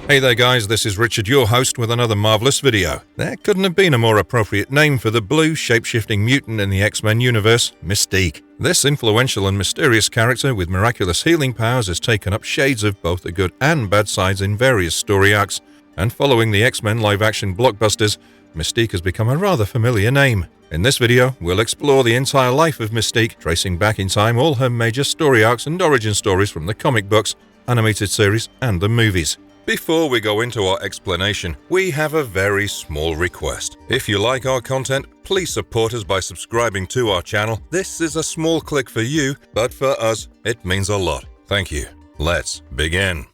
Hey there guys, this is Richard, your host, with another marvelous video. There couldn't have been a more appropriate name for the blue, shape-shifting mutant in the X-Men universe, Mystique. This influential and mysterious character with miraculous healing powers has taken up shades of both the good and bad sides in various story arcs, and following the X-Men live-action blockbusters, Mystique has become a rather familiar name. In this video, we'll explore the entire life of Mystique, tracing back in time all her major story arcs and origin stories from the comic books, animated series, and the movies. Before we go into our explanation, we have a very small request. If you like our content, please support us by subscribing to our channel. This is a small click for you, but for us, it means a lot. Thank you. Let's begin.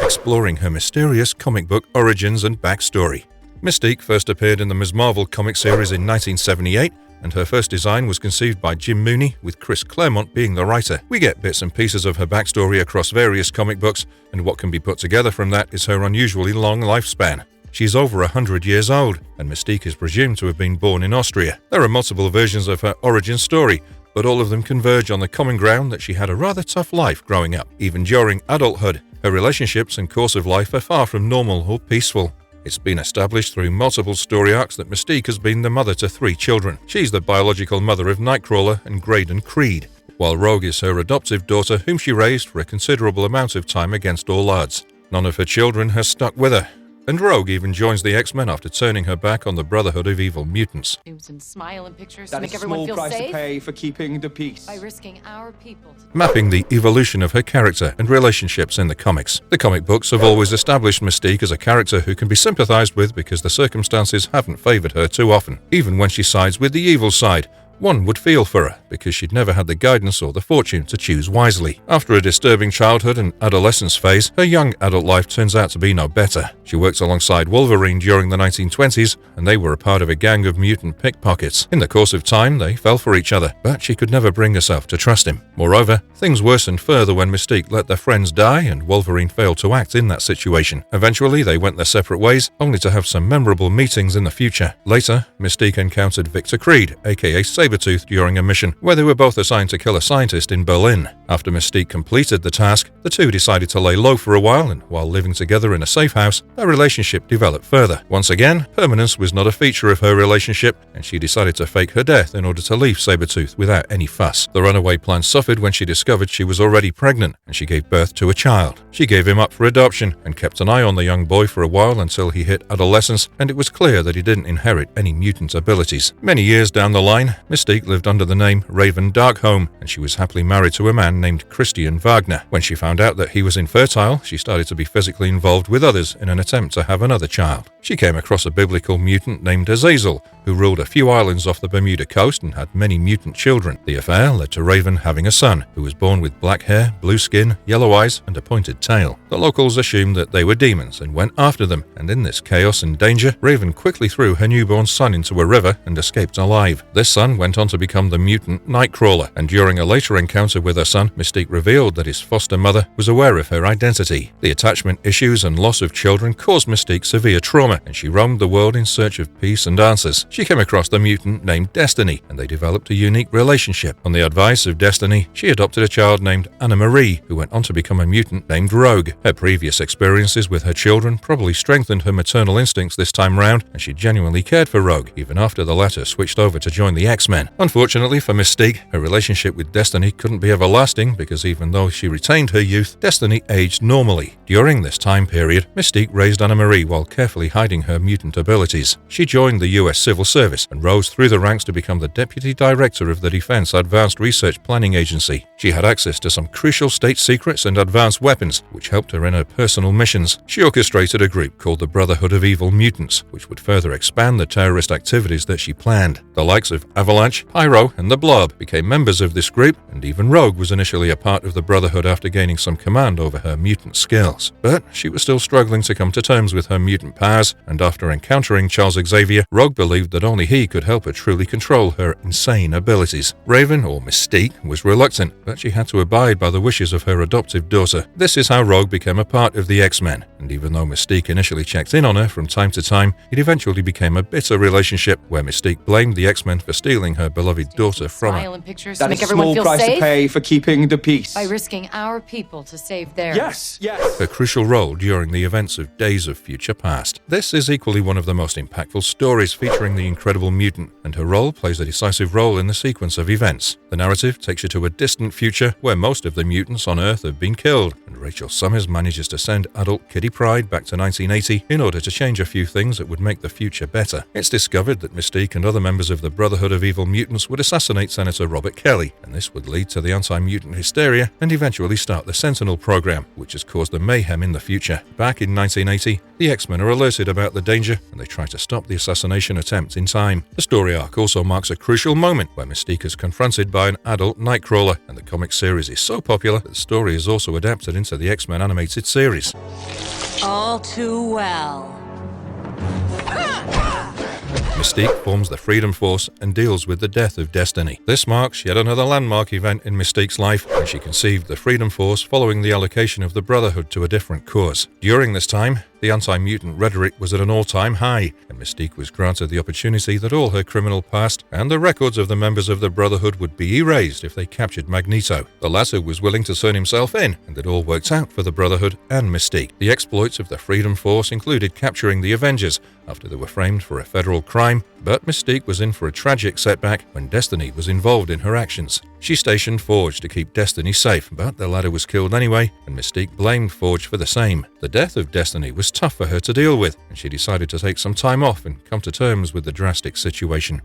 Exploring her mysterious comic book origins and backstory. Mystique first appeared in the Ms. Marvel comic series in 1978, and her first design was conceived by Jim Mooney, with Chris Claremont being the writer. We get bits and pieces of her backstory across various comic books, and what can be put together from that is her unusually long lifespan. She's over 100 years old, and Mystique is presumed to have been born in Austria. There are multiple versions of her origin story, but all of them converge on the common ground that she had a rather tough life growing up. Even during adulthood, her relationships and course of life are far from normal or peaceful. It's been established through multiple story arcs that Mystique has been the mother to 3 children. She's the biological mother of Nightcrawler and Graydon Creed, while Rogue is her adoptive daughter, whom she raised for a considerable amount of time against all odds. None of her children has stuck with her, and Rogue even joins the X-Men after turning her back on the Brotherhood of Evil Mutants. And smile in pictures that to make everyone feel safe. That is a small price to pay for keeping the peace. By risking our people. Mapping the evolution of her character and relationships in the comics. The comic books have always established Mystique as a character who can be sympathized with because the circumstances haven't favored her too often. Even when she sides with the evil side, one would feel for her because she'd never had the guidance or the fortune to choose wisely. After a disturbing childhood and adolescence phase, her young adult life turns out to be no better. She worked alongside Wolverine during the 1920s, and they were a part of a gang of mutant pickpockets. In the course of time, they fell for each other, but she could never bring herself to trust him. Moreover, things worsened further when Mystique let their friends die and Wolverine failed to act in that situation. Eventually, they went their separate ways, only to have some memorable meetings in the future. Later, Mystique encountered Victor Creed, aka Sabretooth, during a mission where they were both assigned to kill a scientist in Berlin. After Mystique completed the task, the two decided to lay low for a while, and while living together in a safe house, their relationship developed further. Once again, permanence was not a feature of her relationship, and she decided to fake her death in order to leave Sabretooth without any fuss. The runaway plan suffered when she discovered she was already pregnant, and she gave birth to a child. She gave him up for adoption, and kept an eye on the young boy for a while until he hit adolescence, and it was clear that he didn't inherit any mutant abilities. Many years down the line, Mystique lived under the name Raven Darkholme, and she was happily married to a man named Christian Wagner. When she found out that he was infertile, she started to be physically involved with others in an attempt to have another child. She came across a biblical mutant named Azazel, who ruled a few islands off the Bermuda coast and had many mutant children. The affair led to Raven having a son, who was born with black hair, blue skin, yellow eyes, and a pointed tail. The locals assumed that they were demons and went after them, and in this chaos and danger, Raven quickly threw her newborn son into a river and escaped alive. This son went on to become the mutant Nightcrawler, and during a later encounter with her son, Mystique revealed that his foster mother was aware of her identity. The attachment issues and loss of children caused Mystique severe trauma, and she roamed the world in search of peace and answers. She came across the mutant named Destiny, and they developed a unique relationship. On the advice of Destiny, she adopted a child named Anna Marie, who went on to become a mutant named Rogue. Her previous experiences with her children probably strengthened her maternal instincts this time round, and she genuinely cared for Rogue, even after the latter switched over to join the X-Men. Unfortunately for Mystique, her relationship with Destiny couldn't be everlasting because even though she retained her youth, Destiny aged normally. During this time period, Mystique raised Anna Marie while carefully hiding her mutant abilities. She joined the US Civil Service and rose through the ranks to become the Deputy Director of the Defense Advanced Research Planning Agency. She had access to some crucial state secrets and advanced weapons, which helped her in her personal missions. She orchestrated a group called the Brotherhood of Evil Mutants, which would further expand the terrorist activities that she planned. The likes of Avalanche, Pyro, and the Blob became members of this group, and even Rogue was an initially a part of the Brotherhood after gaining some command over her mutant skills, but she was still struggling to come to terms with her mutant powers, and after encountering Charles Xavier, Rogue believed that only he could help her truly control her insane abilities. Raven, or Mystique, was reluctant, but she had to abide by the wishes of her adoptive daughter. This is how Rogue became a part of the X-Men, and even though Mystique initially checked in on her from time to time, it eventually became a bitter relationship where Mystique blamed the X-Men for stealing her beloved daughter from her. Smile in pictures That to is make a everyone small feel price to safe pay for keeping the peace. by risking our people to save theirs. Yes, yes. A crucial role during the events of Days of Future Past. This is equally one of the most impactful stories featuring the Incredible Mutant, and her role plays a decisive role in the sequence of events. The narrative takes you to a distant future where most of the mutants on Earth have been killed, and Rachel Summers manages to send adult Kitty Pryde back to 1980 in order to change a few things that would make the future better. It's discovered that Mystique and other members of the Brotherhood of Evil Mutants would assassinate Senator Robert Kelly, and this would lead to the anti-mutant hysteria and eventually start the Sentinel program, which has caused the mayhem in the future. Back in 1980, the X-Men are alerted about the danger, and they try to stop the assassination attempt in time. The story arc also marks a crucial moment where Mystique is confronted by an adult Nightcrawler, and the comic series is so popular that the story is also adapted into the X-Men animated series. All too well. Mystique forms the Freedom Force and deals with the death of Destiny. This marks yet another landmark event in Mystique's life, when she conceived the Freedom Force following the allocation of the Brotherhood to a different cause. During this time, the anti-mutant rhetoric was at an all-time high, and Mystique was granted the opportunity that all her criminal past and the records of the members of the Brotherhood would be erased if they captured Magneto. The latter was willing to turn himself in, and it all worked out for the Brotherhood and Mystique. The exploits of the Freedom Force included capturing the Avengers after they were framed for a federal crime, but Mystique was in for a tragic setback when Destiny was involved in her actions. She stationed Forge to keep Destiny safe, but the latter was killed anyway, and Mystique blamed Forge for the same. The death of Destiny was tough for her to deal with, and she decided to take some time off and come to terms with the drastic situation.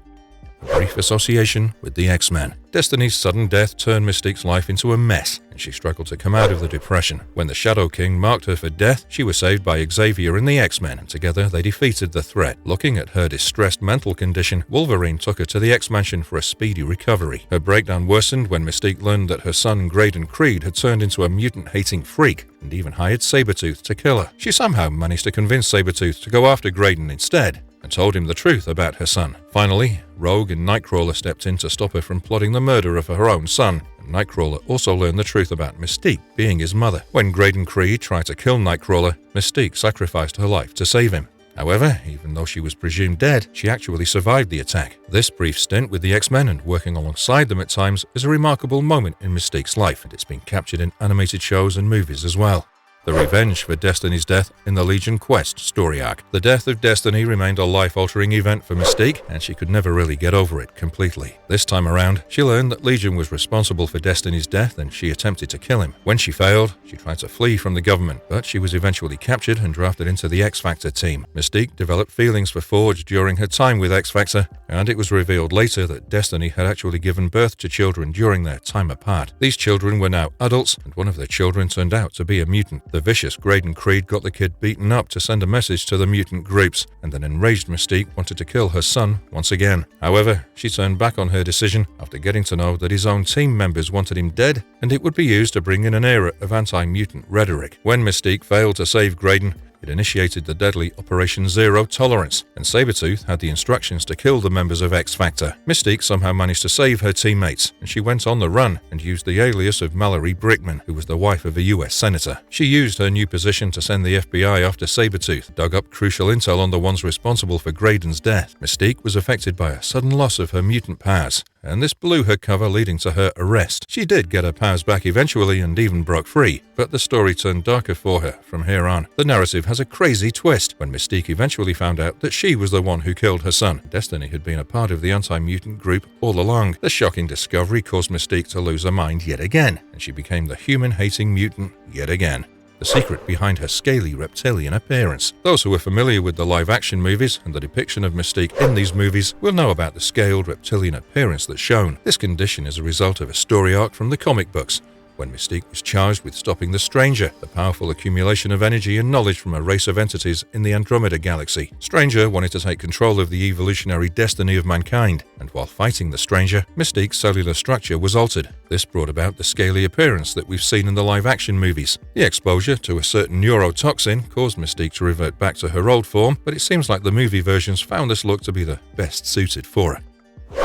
A brief association with the X-Men. Destiny's sudden death turned Mystique's life into a mess, and she struggled to come out of the depression. When the Shadow King marked her for death, she was saved by Xavier and the X-Men, and together they defeated the threat. Looking at her distressed mental condition, Wolverine took her to the X-Mansion for a speedy recovery. Her breakdown worsened when Mystique learned that her son Graydon Creed had turned into a mutant-hating freak, and even hired Sabretooth to kill her. She somehow managed to convince Sabretooth to go after Graydon instead, and told him the truth about her son. Finally, Rogue and Nightcrawler stepped in to stop her from plotting the murder of her own son, and Nightcrawler also learned the truth about Mystique being his mother. When Graydon Creed tried to kill Nightcrawler, Mystique sacrificed her life to save him. However, even though she was presumed dead, she actually survived the attack. This brief stint with the X-Men and working alongside them at times is a remarkable moment in Mystique's life, and it's been captured in animated shows and movies as well. The revenge for Destiny's death in the Legion Quest story arc. The death of Destiny remained a life-altering event for Mystique, and she could never really get over it completely. This time around, she learned that Legion was responsible for Destiny's death, and she attempted to kill him. When she failed, she tried to flee from the government, but she was eventually captured and drafted into the X-Factor team. Mystique developed feelings for Forge during her time with X-Factor, and it was revealed later that Destiny had actually given birth to children during their time apart. These children were now adults, and one of their children turned out to be a mutant. The vicious Graydon Creed got the kid beaten up to send a message to the mutant groups, and an enraged Mystique wanted to kill her son once again. However, she turned back on her decision after getting to know that his own team members wanted him dead, and it would be used to bring in an era of anti-mutant rhetoric. When Mystique failed to save Graydon, it initiated the deadly Operation Zero Tolerance, and Sabretooth had the instructions to kill the members of X-Factor. Mystique somehow managed to save her teammates, and she went on the run and used the alias of Mallory Brickman, who was the wife of a US senator. She used her new position to send the FBI after Sabretooth, dug up crucial intel on the ones responsible for Graydon's death. Mystique was affected by a sudden loss of her mutant powers, and this blew her cover, leading to her arrest. She did get her powers back eventually and even broke free, but the story turned darker for her from here on. The narrative has a crazy twist when Mystique eventually found out that she was the one who killed her son. Destiny had been a part of the anti-mutant group all along. The shocking discovery caused Mystique to lose her mind yet again, and she became the human-hating mutant yet again. The secret behind her scaly reptilian appearance. Those who are familiar with the live-action movies and the depiction of Mystique in these movies will know about the scaled reptilian appearance that's shown. This condition is a result of a story arc from the comic books, when Mystique was charged with stopping the Stranger, the powerful accumulation of energy and knowledge from a race of entities in the Andromeda galaxy. Stranger wanted to take control of the evolutionary destiny of mankind, and while fighting the Stranger, Mystique's cellular structure was altered. This brought about the scaly appearance that we've seen in the live-action movies. The exposure to a certain neurotoxin caused Mystique to revert back to her old form, but it seems like the movie versions found this look to be the best suited for her.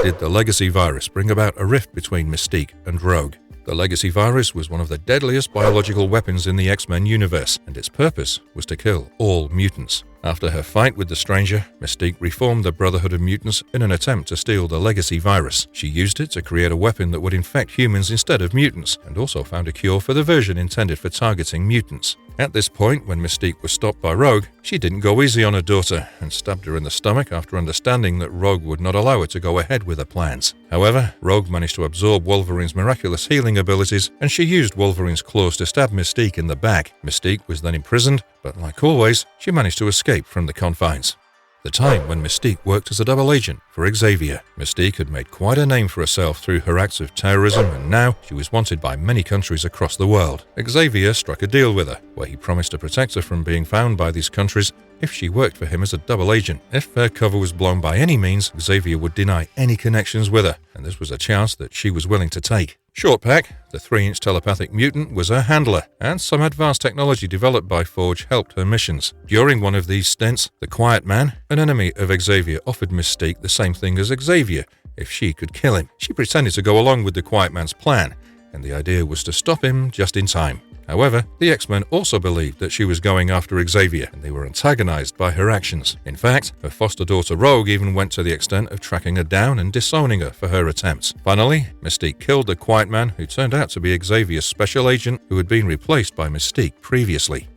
Did the Legacy virus bring about a rift between Mystique and Rogue? The Legacy virus was one of the deadliest biological weapons in the X-Men universe, and its purpose was to kill all mutants. After her fight with the Stranger, Mystique reformed the Brotherhood of Mutants in an attempt to steal the Legacy virus. She used it to create a weapon that would infect humans instead of mutants, and also found a cure for the version intended for targeting mutants. At this point, when Mystique was stopped by Rogue, she didn't go easy on her daughter and stabbed her in the stomach after understanding that Rogue would not allow her to go ahead with her plans. However, Rogue managed to absorb Wolverine's miraculous healing abilities, and she used Wolverine's claws to stab Mystique in the back. Mystique was then imprisoned, but like always, she managed to escape from the confines. The time when Mystique worked as a double agent for Xavier. Mystique had made quite a name for herself through her acts of terrorism, and now she was wanted by many countries across the world. Xavier struck a deal with her, where he promised to protect her from being found by these countries if she worked for him as a double agent. If her cover was blown by any means, Xavier would deny any connections with her, and this was a chance that she was willing to take. Shortpack, the 3-inch telepathic mutant, was her handler, and some advanced technology developed by Forge helped her missions. During one of these stints, the Quiet Man, an enemy of Xavier, offered Mystique the same thing as Xavier if she could kill him. She pretended to go along with the Quiet Man's plan, and the idea was to stop him just in time. However, the X-Men also believed that she was going after Xavier, and they were antagonized by her actions. In fact, her foster daughter Rogue even went to the extent of tracking her down and disowning her for her attempts. Finally, Mystique killed the Quiet Man, who turned out to be Xavier's special agent who had been replaced by Mystique previously.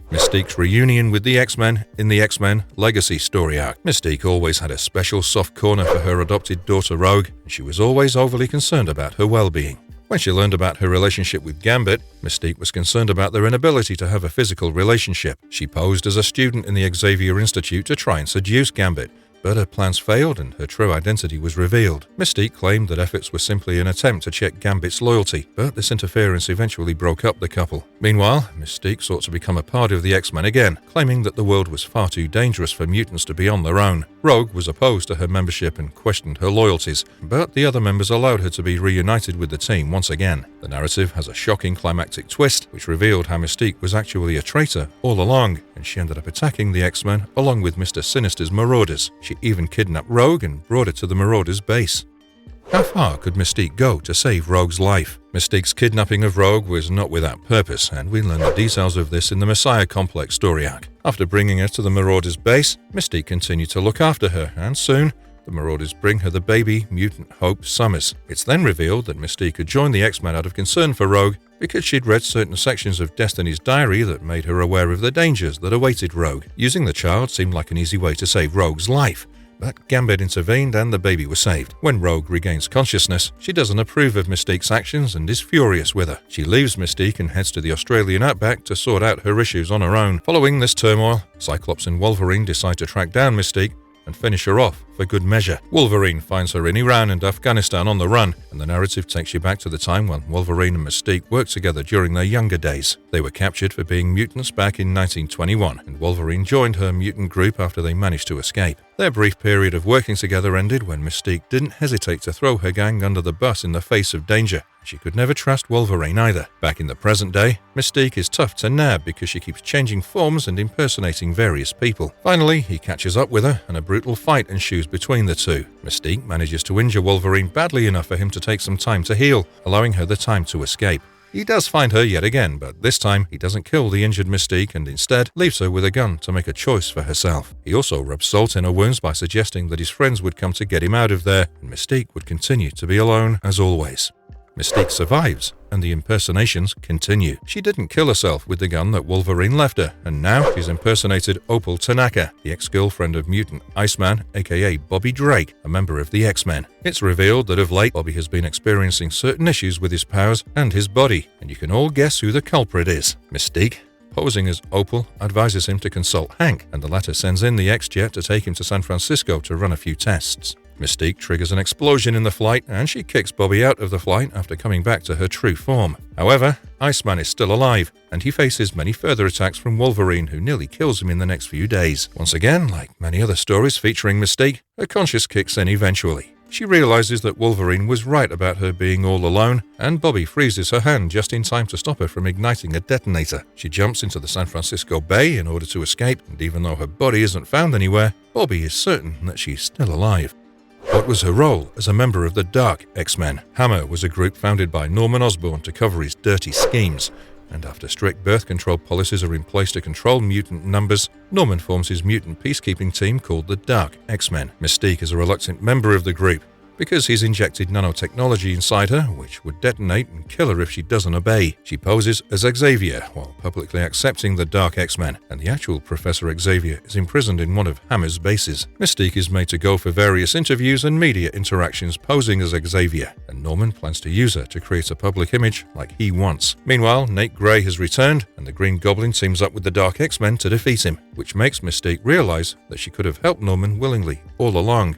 Mystique's reunion with the X-Men in the X-Men Legacy story arc. Mystique always had a special soft corner for her adopted daughter Rogue, and she was always overly concerned about her well-being. When she learned about her relationship with Gambit, Mystique was concerned about their inability to have a physical relationship. She posed as a student in the Xavier Institute to try and seduce Gambit, but her plans failed and her true identity was revealed. Mystique claimed that efforts were simply an attempt to check Gambit's loyalty, but this interference eventually broke up the couple. Meanwhile, Mystique sought to become a part of the X-Men again, claiming that the world was far too dangerous for mutants to be on their own. Rogue was opposed to her membership and questioned her loyalties, but the other members allowed her to be reunited with the team once again. The narrative has a shocking climactic twist, which revealed how Mystique was actually a traitor all along, and she ended up attacking the X-Men along with Mr. Sinister's Marauders. She even kidnapped Rogue and brought her to the Marauders' base. How far could Mystique go to save Rogue's life? Mystique's kidnapping of Rogue was not without purpose, and we learn the details of this in the Messiah Complex story arc. After bringing her to the Marauders' base, Mystique continued to look after her, and soon, the Marauders bring her the baby mutant Hope Summers. It's then revealed that Mystique had joined the X-Men out of concern for Rogue because she'd read certain sections of Destiny's diary that made her aware of the dangers that awaited Rogue. Using the child seemed like an easy way to save Rogue's life, but Gambit intervened and the baby was saved. When Rogue regains consciousness, she doesn't approve of Mystique's actions and is furious with her. She leaves Mystique and heads to the Australian outback to sort out her issues on her own. Following this turmoil, Cyclops and Wolverine decide to track down Mystique and finish her off for good measure. Wolverine finds her in Iran and Afghanistan on the run, and the narrative takes you back to the time when Wolverine and Mystique worked together during their younger days. They were captured for being mutants back in 1921, and Wolverine joined her mutant group after they managed to escape. Their brief period of working together ended when Mystique didn't hesitate to throw her gang under the bus in the face of danger. She could never trust Wolverine either. Back in the present day, Mystique is tough to nab because she keeps changing forms and impersonating various people. Finally, he catches up with her and a brutal fight ensues between the two. Mystique manages to injure Wolverine badly enough for him to take some time to heal, allowing her the time to escape. He does find her yet again, but this time he doesn't kill the injured Mystique and instead leaves her with a gun to make a choice for herself. He also rubs salt in her wounds by suggesting that his friends would come to get him out of there, and Mystique would continue to be alone as always. Mystique survives, and the impersonations continue. She didn't kill herself with the gun that Wolverine left her, and now she's impersonated Opal Tanaka, the ex-girlfriend of mutant Iceman, aka Bobby Drake, a member of the X-Men. It's revealed that of late, Bobby has been experiencing certain issues with his powers and his body, and you can all guess who the culprit is. Mystique, posing as Opal, advises him to consult Hank, and the latter sends in the X-Jet to take him to San Francisco to run a few tests. Mystique triggers an explosion in the flight and she kicks Bobby out of the flight after coming back to her true form. However, Iceman is still alive and he faces many further attacks from Wolverine, who nearly kills him in the next few days. Once again, like many other stories featuring Mystique, her conscience kicks in eventually. She realizes that Wolverine was right about her being all alone, and Bobby freezes her hand just in time to stop her from igniting a detonator. She jumps into the San Francisco Bay in order to escape, and even though her body isn't found anywhere, Bobby is certain that she's still alive. What was her role as a member of the Dark X-Men? Hammer was a group founded by Norman Osborn to cover his dirty schemes, and after strict birth control policies are in place to control mutant numbers, Norman forms his mutant peacekeeping team called the Dark X-Men. Mystique is a reluctant member of the group because he's injected nanotechnology inside her, which would detonate and kill her if she doesn't obey. She poses as Xavier while publicly accepting the Dark X-Men, and the actual Professor Xavier is imprisoned in one of Hammer's bases. Mystique is made to go for various interviews and media interactions posing as Xavier, and Norman plans to use her to create a public image like he wants. Meanwhile, Nate Gray has returned, and the Green Goblin teams up with the Dark X-Men to defeat him, which makes Mystique realize that she could have helped Norman willingly all along.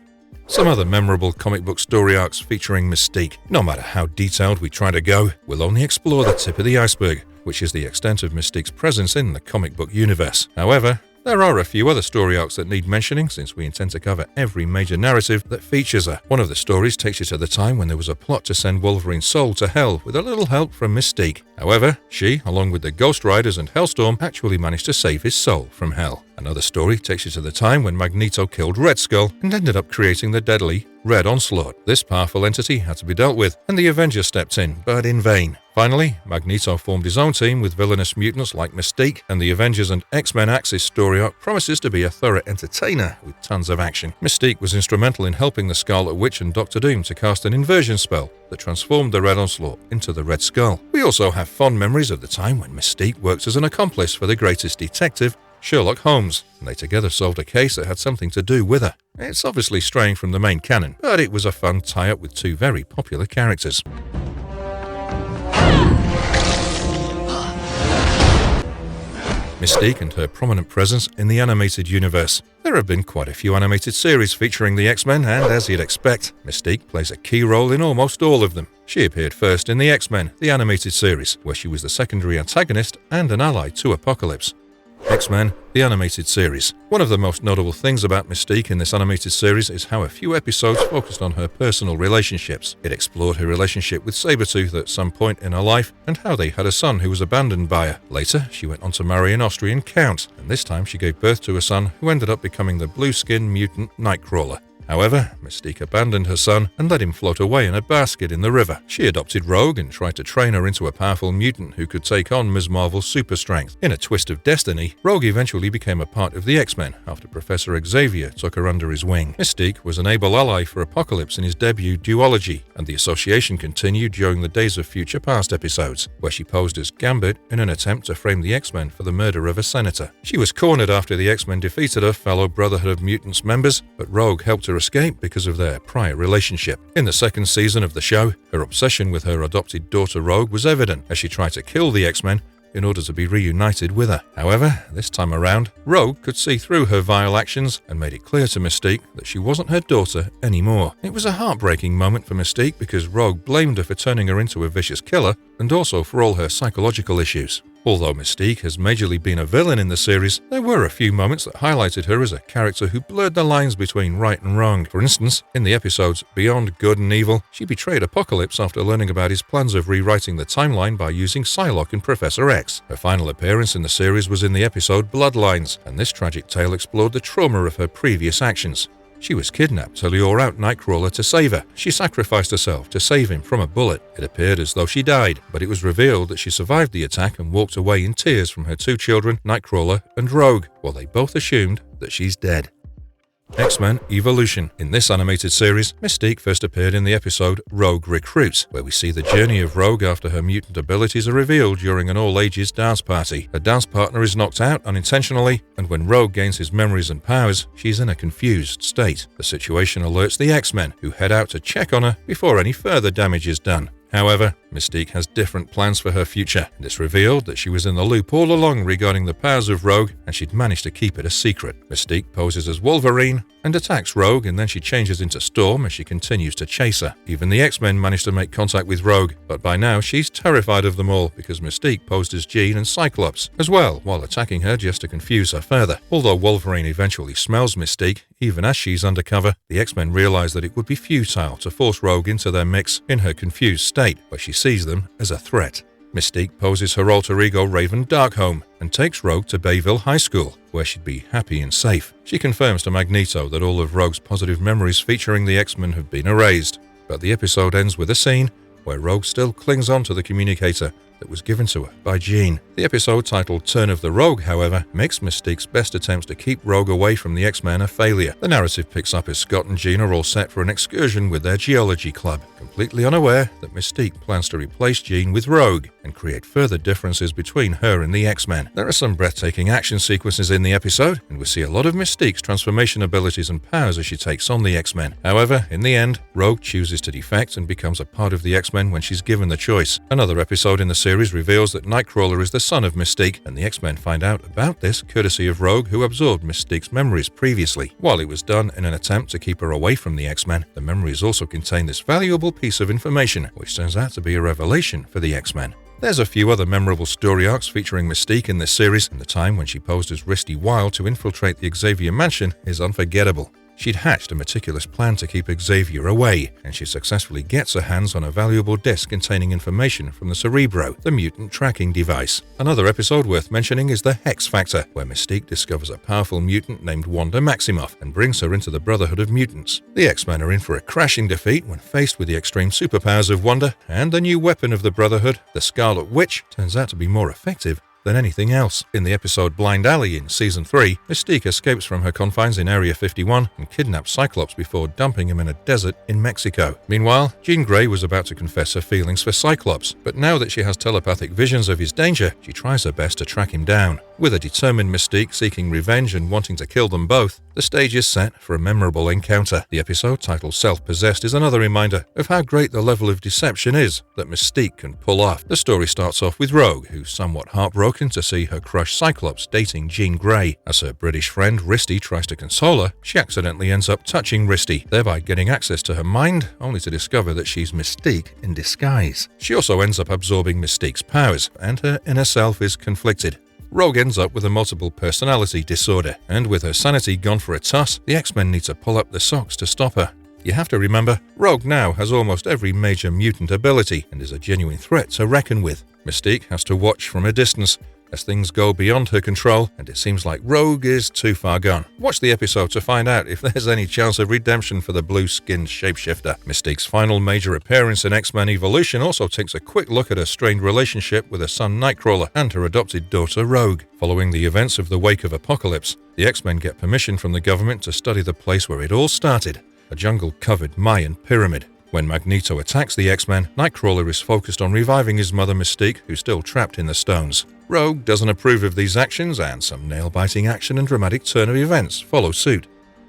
Some other memorable comic book story arcs featuring Mystique. No matter how detailed we try to go, we'll only explore the tip of the iceberg, which is the extent of Mystique's presence in the comic book universe. However, there are a few other story arcs that need mentioning, since we intend to cover every major narrative that features her. One of the stories takes you to the time when there was a plot to send Wolverine's soul to Hell with a little help from Mystique. However, she, along with the Ghost Riders and Hellstorm, actually managed to save his soul from Hell. Another story takes you to the time when Magneto killed Red Skull and ended up creating the deadly Red Onslaught. This powerful entity had to be dealt with, and the Avengers stepped in, but in vain. Finally, Magneto formed his own team with villainous mutants like Mystique, and the Avengers and X-Men Axis story arc promises to be a thorough entertainer with tons of action. Mystique was instrumental in helping the Scarlet Witch and Doctor Doom to cast an inversion spell that transformed the Red Onslaught into the Red Skull. We also have fond memories of the time when Mystique worked as an accomplice for the greatest detective, Sherlock Holmes, and they together solved a case that had something to do with her. It's obviously straying from the main canon, but it was a fun tie-up with two very popular characters. Mystique and her prominent presence in the animated universe. There have been quite a few animated series featuring the X-Men, and as you'd expect, Mystique plays a key role in almost all of them. She appeared first in the X-Men, the animated series, where she was the secondary antagonist and an ally to Apocalypse. X-Men, the animated series. One of the most notable things about Mystique in this animated series is how a few episodes focused on her personal relationships. It explored her relationship with Sabretooth at some point in her life and how they had a son who was abandoned by her. Later, she went on to marry an Austrian count, and this time she gave birth to a son who ended up becoming the blue-skinned mutant Nightcrawler. However, Mystique abandoned her son and let him float away in a basket in the river. She adopted Rogue and tried to train her into a powerful mutant who could take on Ms. Marvel's super strength. In a twist of destiny, Rogue eventually became a part of the X-Men after Professor Xavier took her under his wing. Mystique was an able ally for Apocalypse in his debut duology, and the association continued during the Days of Future Past episodes, where she posed as Gambit in an attempt to frame the X-Men for the murder of a senator. She was cornered after the X-Men defeated her fellow Brotherhood of Mutants members, but Rogue helped her escape because of their prior relationship. In the second season of the show, her obsession with her adopted daughter Rogue was evident as she tried to kill the X-Men in order to be reunited with her. However, this time around, Rogue could see through her vile actions and made it clear to Mystique that she wasn't her daughter anymore. It was a heartbreaking moment for Mystique because Rogue blamed her for turning her into a vicious killer and also for all her psychological issues. Although Mystique has majorly been a villain in the series, there were a few moments that highlighted her as a character who blurred the lines between right and wrong. For instance, in the episodes Beyond Good and Evil, she betrayed Apocalypse after learning about his plans of rewriting the timeline by using Psylocke and Professor X. Her final appearance in the series was in the episode Bloodlines, and this tragic tale explored the trauma of her previous actions. She was kidnapped to lure out Nightcrawler to save her. She sacrificed herself to save him from a bullet. It appeared as though she died, but it was revealed that she survived the attack and walked away in tears from her two children, Nightcrawler and Rogue, while they both assumed that she's dead. XMen Evolution. In this animated series, Mystique first appeared in the episode Rogue Recruits, where we see the journey of Rogue after her mutant abilities are revealed during an all-ages dance party. Her dance partner is knocked out unintentionally, and when Rogue gains his memories and powers, she's in a confused state. The situation alerts the X-Men, who head out to check on her before any further damage is done. However, Mystique has different plans for her future, and it's revealed that she was in the loop all along regarding the powers of Rogue, and she'd managed to keep it a secret. Mystique poses as Wolverine and attacks Rogue, and then she changes into Storm as she continues to chase her. Even the X-Men manage to make contact with Rogue, but by now she's terrified of them all because Mystique posed as Jean and Cyclops as well, while attacking her just to confuse her further. Although Wolverine eventually smells Mystique, even as she's undercover, the X-Men realize that it would be futile to force Rogue into their mix in her confused state, but she sees them as a threat. Mystique poses her alter ego Raven Darkholme and takes Rogue to Bayville High School, where she'd be happy and safe. She confirms to Magneto that all of Rogue's positive memories featuring the X-Men have been erased, but the episode ends with a scene where Rogue still clings on to the communicator that was given to her by Jean. The episode titled Turn of the Rogue, however, makes Mystique's best attempts to keep Rogue away from the X-Men a failure. The narrative picks up as Scott and Jean are all set for an excursion with their geology club, completely unaware that Mystique plans to replace Jean with Rogue and create further differences between her and the X-Men. There are some breathtaking action sequences in the episode, and we see a lot of Mystique's transformation abilities and powers as she takes on the X-Men. However, in the end, Rogue chooses to defect and becomes a part of the X-Men when she's given the choice. Another episode in the series reveals that Nightcrawler is the son of Mystique, and the X-Men find out about this courtesy of Rogue, who absorbed Mystique's memories previously. While it was done in an attempt to keep her away from the X-Men, the memories also contain this valuable piece of information, which turns out to be a revelation for the X-Men. There's a few other memorable story arcs featuring Mystique in this series, and the time when she posed as Risty Wilde to infiltrate the Xavier mansion is unforgettable. She'd hatched a meticulous plan to keep Xavier away, and she successfully gets her hands on a valuable disc containing information from the Cerebro, the mutant tracking device. Another episode worth mentioning is the Hex Factor, where Mystique discovers a powerful mutant named Wanda Maximoff and brings her into the Brotherhood of Mutants. The X-Men are in for a crashing defeat when faced with the extreme superpowers of Wanda, and the new weapon of the Brotherhood, the Scarlet Witch, turns out to be more effective than anything else. In the episode Blind Alley in Season 3, Mystique escapes from her confines in Area 51 and kidnaps Cyclops before dumping him in a desert in Mexico. Meanwhile, Jean Grey was about to confess her feelings for Cyclops, but now that she has telepathic visions of his danger, she tries her best to track him down. With a determined Mystique seeking revenge and wanting to kill them both, the stage is set for a memorable encounter. The episode titled Self-Possessed is another reminder of how great the level of deception is that Mystique can pull off. The story starts off with Rogue, who's somewhat heartbroken to see her crush Cyclops dating Jean Grey. As her British friend Risty tries to console her, she accidentally ends up touching Risty, thereby getting access to her mind, only to discover that she's Mystique in disguise. She also ends up absorbing Mystique's powers, and her inner self is conflicted. Rogue ends up with a multiple personality disorder, and with her sanity gone for a toss, the X-Men need to pull up the socks to stop her. You have to remember, Rogue now has almost every major mutant ability and is a genuine threat to reckon with. Mystique has to watch from a distance as things go beyond her control, and it seems like Rogue is too far gone. Watch the episode to find out if there's any chance of redemption for the blue-skinned shapeshifter. Mystique's final major appearance in XMen Evolution also takes a quick look at her strained relationship with her son Nightcrawler and her adopted daughter Rogue. Following the events of the Wake of Apocalypse, the X-Men get permission from the government to study the place where it all started, a jungle-covered Mayan pyramid. When Magneto attacks the X-Men, Nightcrawler is focused on reviving his mother Mystique, who's still trapped in the stones. Rogue doesn't approve of these actions, and some nail-biting action and dramatic turn of events follow suit.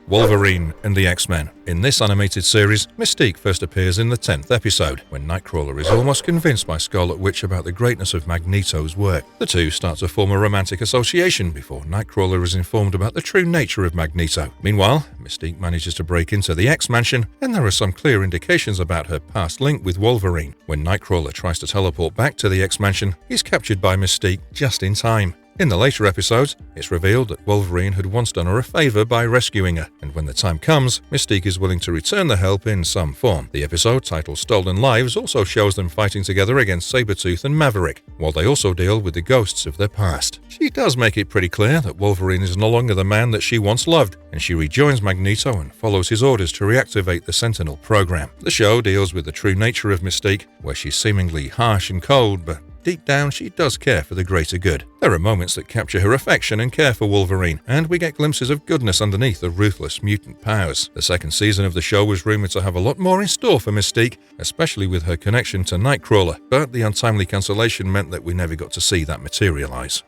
Wolverine and the X-Men. In this animated series, Mystique first appears in the 10th episode, when Nightcrawler is almost convinced by Scarlet Witch about the greatness of Magneto's work. The two start to form a romantic association before Nightcrawler is informed about the true nature of Magneto. Meanwhile, Mystique manages to break into the X-Mansion, and there are some clear indications about her past link with Wolverine. When Nightcrawler tries to teleport back to the X-Mansion, he's captured by Mystique just in time. In the later episodes, it's revealed that Wolverine had once done her a favor by rescuing her, and when the time comes, Mystique is willing to return the help in some form. The episode titled Stolen Lives also shows them fighting together against Sabretooth and Maverick, while they also deal with the ghosts of their past. She does make it pretty clear that Wolverine is no longer the man that she once loved, and she rejoins Magneto and follows his orders to reactivate the Sentinel program. The show deals with the true nature of Mystique, where she's seemingly harsh and cold, but deep down, she does care for the greater good. There are moments that capture her affection and care for Wolverine, and we get glimpses of goodness underneath the ruthless mutant powers. The second season of the show was rumored to have a lot more in store for Mystique, especially with her connection to Nightcrawler, but the untimely cancellation meant that we never got to see that materialize.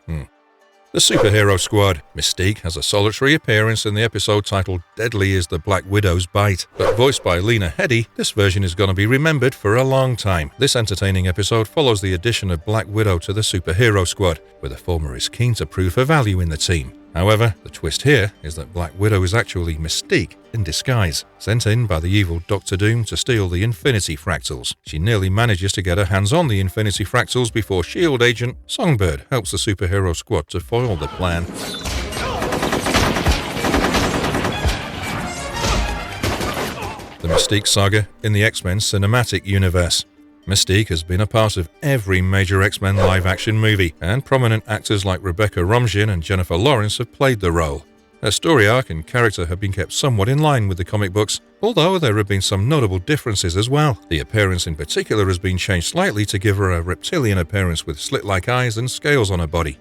The Superhero Squad. Mystique has a solitary appearance in the episode titled Deadly is the Black Widow's Bite, but voiced by Lena Headey, this version is going to be remembered for a long time. This entertaining episode follows the addition of Black Widow to the Superhero Squad, where the former is keen to prove her value in the team. However, the twist here is that Black Widow is actually Mystique in disguise, sent in by the evil Doctor Doom to steal the Infinity Fractals. She nearly manages to get her hands on the Infinity Fractals before S.H.I.E.L.D. agent Songbird helps the Superhero Squad to foil the plan. The Mystique Saga in the X-Men cinematic universe. Mystique has been a part of every major X-Men live-action movie, and prominent actors like Rebecca Romijn and Jennifer Lawrence have played the role. Her story arc and character have been kept somewhat in line with the comic books, although there have been some notable differences as well. The appearance in particular has been changed slightly to give her a reptilian appearance with slit-like eyes and scales on her body.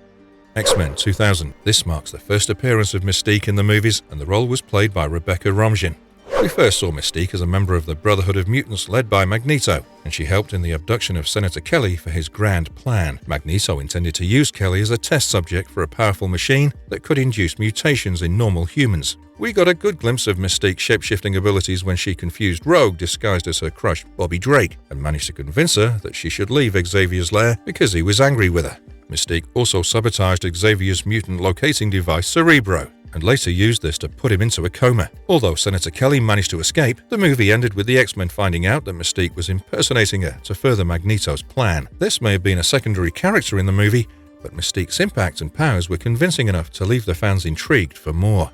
X-Men 2000. This marks the first appearance of Mystique in the movies, and the role was played by Rebecca Romijn. We first saw Mystique as a member of the Brotherhood of Mutants led by Magneto, and she helped in the abduction of Senator Kelly for his grand plan. Magneto intended to use Kelly as a test subject for a powerful machine that could induce mutations in normal humans. We got a good glimpse of Mystique's shape-shifting abilities when she confused Rogue disguised as her crush Bobby Drake, and managed to convince her that she should leave Xavier's lair because he was angry with her. Mystique also sabotaged Xavier's mutant locating device Cerebro, and later used this to put him into a coma. Although Senator Kelly managed to escape, the movie ended with the X-Men finding out that Mystique was impersonating her to further Magneto's plan. This may have been a secondary character in the movie, but Mystique's impact and powers were convincing enough to leave the fans intrigued for more.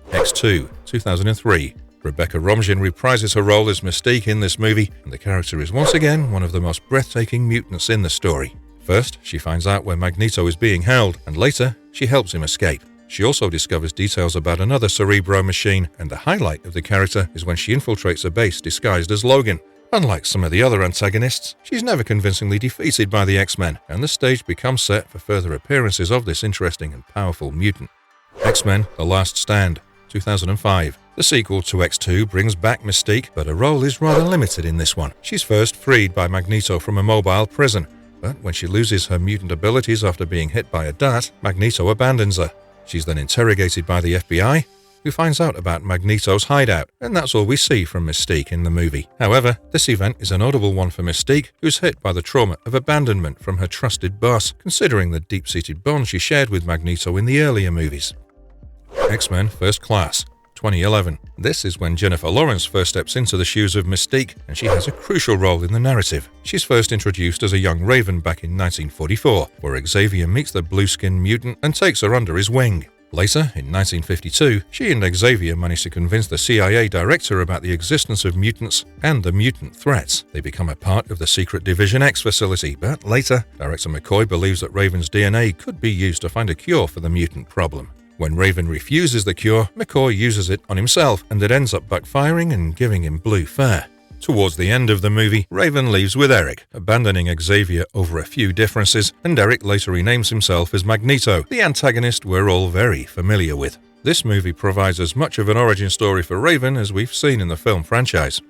X2, 2003. Rebecca Romijn reprises her role as Mystique in this movie, and the character is once again one of the most breathtaking mutants in the story. First, she finds out where Magneto is being held, and later, she helps him escape. She also discovers details about another Cerebro machine, and the highlight of the character is when she infiltrates a base disguised as Logan. Unlike some of the other antagonists, she's never convincingly defeated by the X-Men, and the stage becomes set for further appearances of this interesting and powerful mutant. X-Men: The Last Stand, 2005. The sequel to X2 brings back Mystique, but her role is rather limited in this one. She's first freed by Magneto from a mobile prison, but when she loses her mutant abilities after being hit by a dart, Magneto abandons her. She's then interrogated by the FBI, who finds out about Magneto's hideout, and that's all we see from Mystique in the movie. However, this event is a notable one for Mystique, who's hit by the trauma of abandonment from her trusted boss, considering the deep-seated bond she shared with Magneto in the earlier movies. X-Men First Class, 2011. This is when Jennifer Lawrence first steps into the shoes of Mystique, and she has a crucial role in the narrative. She's first introduced as a young Raven back in 1944, where Xavier meets the blue-skinned mutant and takes her under his wing. Later, in 1952, she and Xavier manage to convince the CIA director about the existence of mutants and the mutant threats. They become a part of the secret Division X facility, but later, Director McCoy believes that Raven's DNA could be used to find a cure for the mutant problem. When Raven refuses the cure, McCoy uses it on himself, and it ends up backfiring and giving him blue fur. Towards the end of the movie, Raven leaves with Eric, abandoning Xavier over a few differences, and Eric later renames himself as Magneto, the antagonist we're all very familiar with. This movie provides as much of an origin story for Raven as we've seen in the film franchise.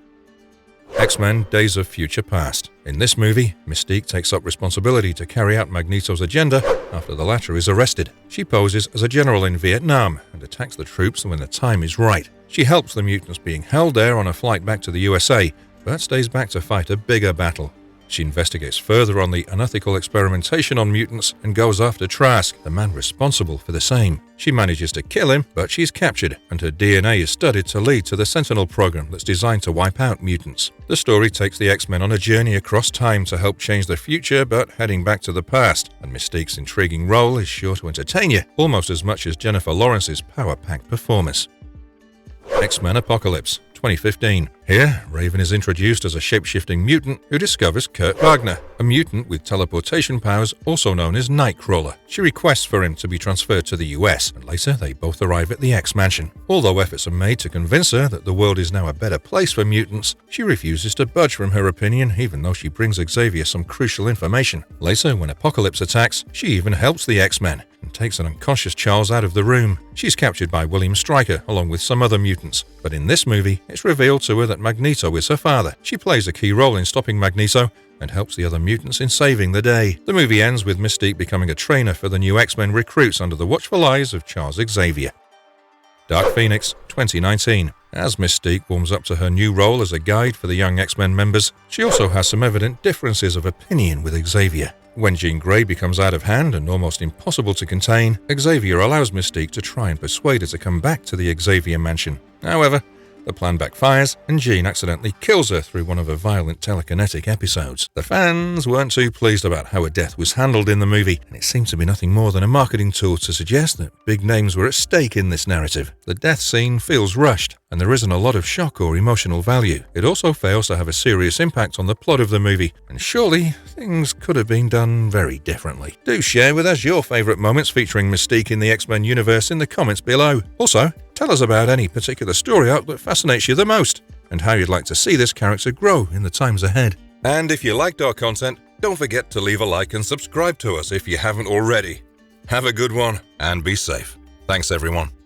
X-Men Days of Future Past. In this movie, Mystique takes up responsibility to carry out Magneto's agenda after the latter is arrested. She poses as a general in Vietnam and attacks the troops when the time is right. She helps the mutants being held there on a flight back to the USA, but stays back to fight a bigger battle. She investigates further on the unethical experimentation on mutants and goes after Trask, the man responsible for the same. She manages to kill him, but she's captured, and her DNA is studied to lead to the Sentinel program that's designed to wipe out mutants. The story takes the X-Men on a journey across time to help change the future, but heading back to the past, and Mystique's intriguing role is sure to entertain you, almost as much as Jennifer Lawrence's power-packed performance. XMen Apocalypse, 2015. Here, Raven is introduced as a shape-shifting mutant who discovers Kurt Wagner, a mutant with teleportation powers also known as Nightcrawler. She requests for him to be transferred to the US, and later they both arrive at the X-Mansion. Although efforts are made to convince her that the world is now a better place for mutants, she refuses to budge from her opinion even though she brings Xavier some crucial information. Later, when Apocalypse attacks, she even helps the X-Men. and takes an unconscious Charles out of the room. She's captured by William Stryker along with some other mutants, but in this movie, it's revealed to her that Magneto is her father. She plays a key role in stopping Magneto and helps the other mutants in saving the day. The movie ends with Mystique becoming a trainer for the new X-Men recruits under the watchful eyes of Charles Xavier. Dark Phoenix, 2019. As Mystique warms up to her new role as a guide for the young X-Men members, she also has some evident differences of opinion with Xavier. When Jean Grey becomes out of hand and almost impossible to contain, Xavier allows Mystique to try and persuade her to come back to the Xavier mansion. However, the plan backfires, and Jean accidentally kills her through one of her violent telekinetic episodes. The fans weren't too pleased about how her death was handled in the movie, and it seemed to be nothing more than a marketing tool to suggest that big names were at stake in this narrative. The death scene feels rushed, and there isn't a lot of shock or emotional value. It also fails to have a serious impact on the plot of the movie, and surely things could have been done very differently. Do share with us your favourite moments featuring Mystique in the X-Men universe in the comments below. Also, tell us about any particular story arc that fascinates you the most, and how you'd like to see this character grow in the times ahead. And if you liked our content, don't forget to leave a like and subscribe to us if you haven't already. Have a good one, and be safe. Thanks everyone.